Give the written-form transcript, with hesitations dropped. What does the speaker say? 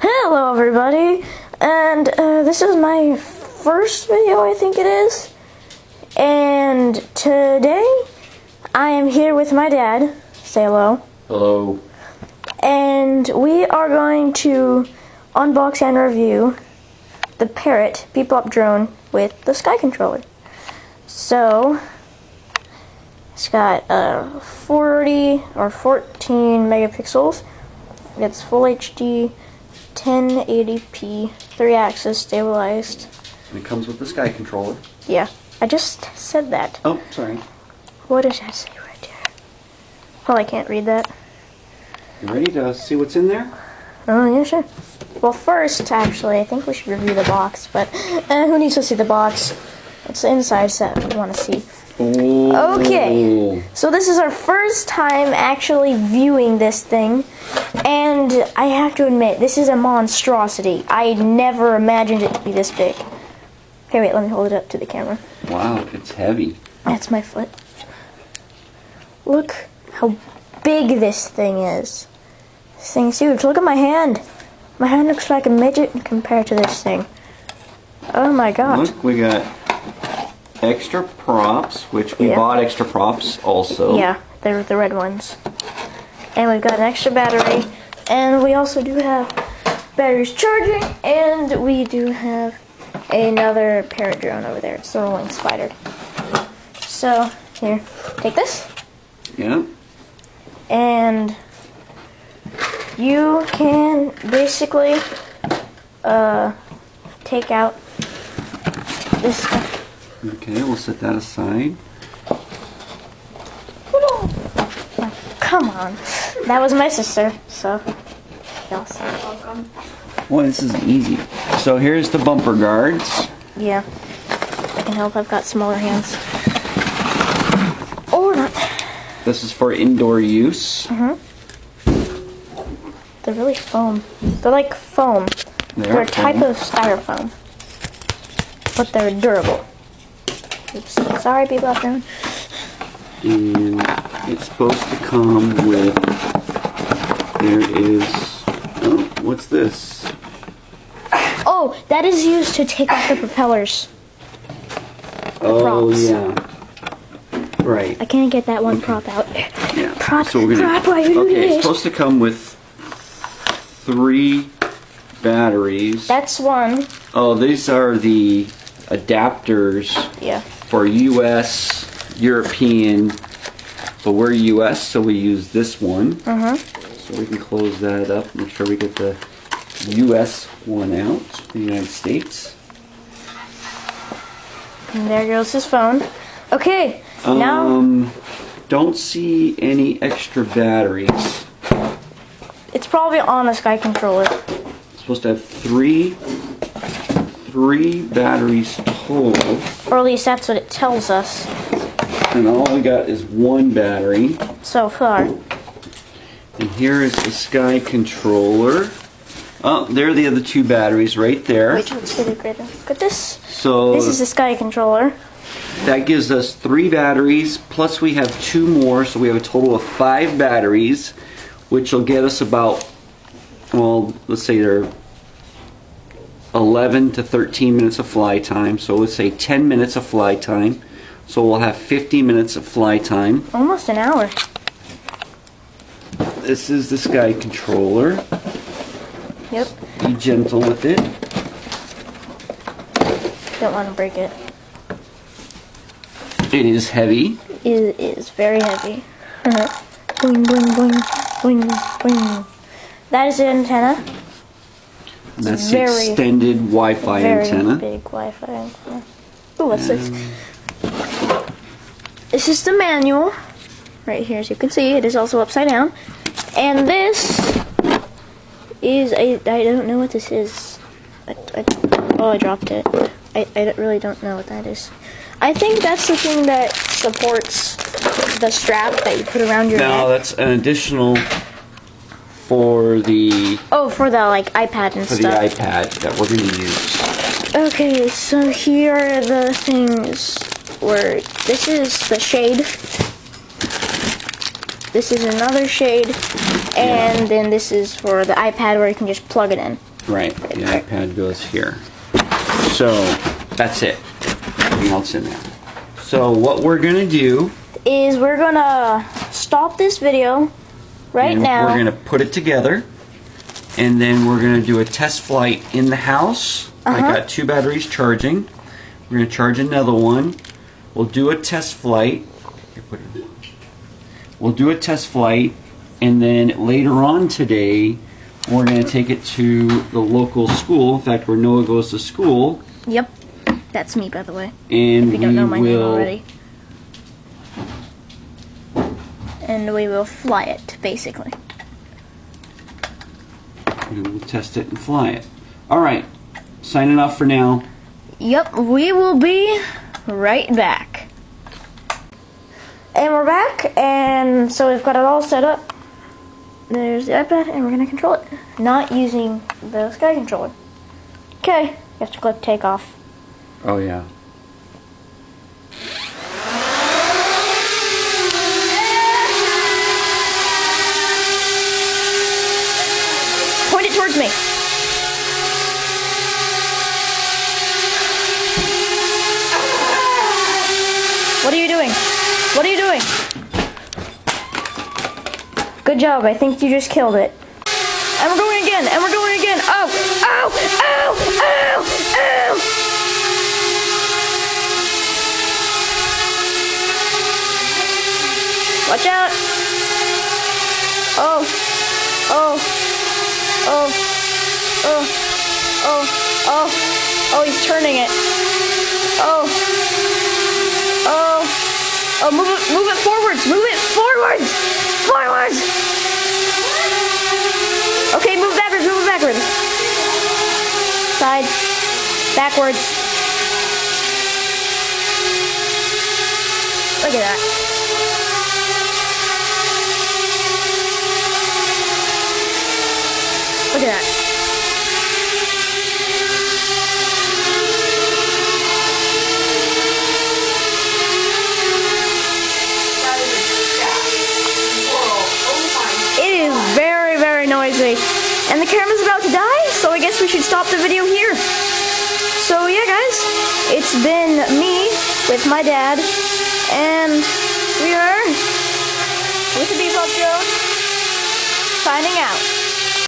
Hello everybody, and this is my first video, I think it is, and today I am here with my dad. Say hello. Hello. And we are going to unbox and review the Parrot Beep Bop drone with the Sky Controller. So, it's got 40 or 14 megapixels. It's full HD, 1080p, 3-axis stabilized. And it comes with the Sky Controller. Yeah, I just said that. Oh, sorry. What does that say right there? Well, I can't read that. You ready to see what's in there? Oh, yeah, sure. Well, first, actually, I think we should review the box, but who needs to see the box? It's the inside set we want to see. Ooh. Okay, so this is our first time actually viewing this thing, and I have to admit, this is a monstrosity. I never imagined it to be this big. Okay, wait, let me hold it up to the camera. Wow, it's heavy. That's my foot. Look how big this thing is. This thing's huge. Look at my hand. My hand looks like a midget compared to this thing. Oh my god. Look, we got extra props, which we bought extra props also. Yeah, they're the red ones. And we've got an extra battery. And we also do have batteries charging. And we do have another Parrot drone over there. It's the Rolling Spider. So, here, take this. Yeah. And you can basically take out this stuff. Okay, we'll set that aside. Oh, come on. That was my sister, so y'all see. Well, this is easy. So here's the bumper guards. Yeah. I can help, I've got smaller hands. Or not. This is for indoor use. They're really foam. They're like foam. They're a type of styrofoam. But they're durable. Oops. Sorry, Beep Bop drone. And it's supposed to come with, there is, oh, what's this? Oh, that is used to take off the propellers. Oh, props. yeah. Right. I can't get that one prop out. Yeah. Prop, So we're gonna, prop, why you do okay, this? it's supposed to come with 3 batteries. That's one. Oh, these are the adapters Yeah. for US, European, but we're US, so we use this one. So we can close that up, make sure we get the US one out, the United States. And there goes his phone. Okay, now Don't see any extra batteries. it's probably on the Sky Controller. It's supposed to have three batteries total. Or at least that's what it tells us And all we got is 1 battery. so far. And here is the Sky Controller. Oh, there are the other 2 batteries right there. Wait, let's get it greater. Look at this. So This is the Sky Controller. that gives us 3 batteries, plus we have 2 more, so we have a total of 5 batteries, which will get us about, well, let's say they're 11 to 13 minutes of fly time. So let's say 10 minutes of fly time. So we'll have 50 minutes of fly time. Almost an hour. This is the Sky Controller. Yep. Be gentle with it. Don't want to break it. It is heavy. It is very heavy. Boing, boing, boing, boing, boing. That is the antenna. And that's the extended Wi-Fi antenna. Very big Wi-Fi antenna. Ooh, what's this? This is the manual. Right here, as you can see, it is also upside down. And this is a, I don't know what this is. Oh, I dropped it. I really don't know what that is. I think that's the thing that supports the strap that you put around your neck. No, that's an additional for the for the like iPad and stuff. the iPad that we're going to use. Okay, so here are the things where this is the shade. This is another shade, And then this is for the iPad where you can just plug it in. Right, the iPad goes here. So, that's it. Nothing else in there. So, what we're going to do is we're going to stop this video right now. We're going to put it together. And then we're going to do a test flight in the house. I got 2 batteries charging. We're going to charge another one. We'll do a test flight. We'll do a test flight. And then later on today, we're going to take it to the local school. In fact, where Noah goes to school. Yep. That's me, by the way. And if you don't know my name already. And we will fly it, basically. And we'll test it and fly it. Alright. Signing off for now. Yep, we will be right back. And we're back, and so we've got it all set up. There's the iPad, and we're going to control it. Not using the Sky controller. Okay, you have to click takeoff. Oh, yeah. Point it towards me. What are you doing? What are you doing? Good job, I think you just killed it. And we're going again, and we're going again. Oh, ow, ow, ow, ow. Watch out. Oh, oh, oh, oh, oh, oh, oh, he's turning it. Oh, oh, oh, move it forwards, move it forwards, forwards. Okay, move backwards, side, backwards. Look at that. Look at that. It is very, very noisy. And the camera's about to die, so I guess we should stop the video here. So yeah, guys, it's been me with my dad, and we are with the Bebop Joe signing out.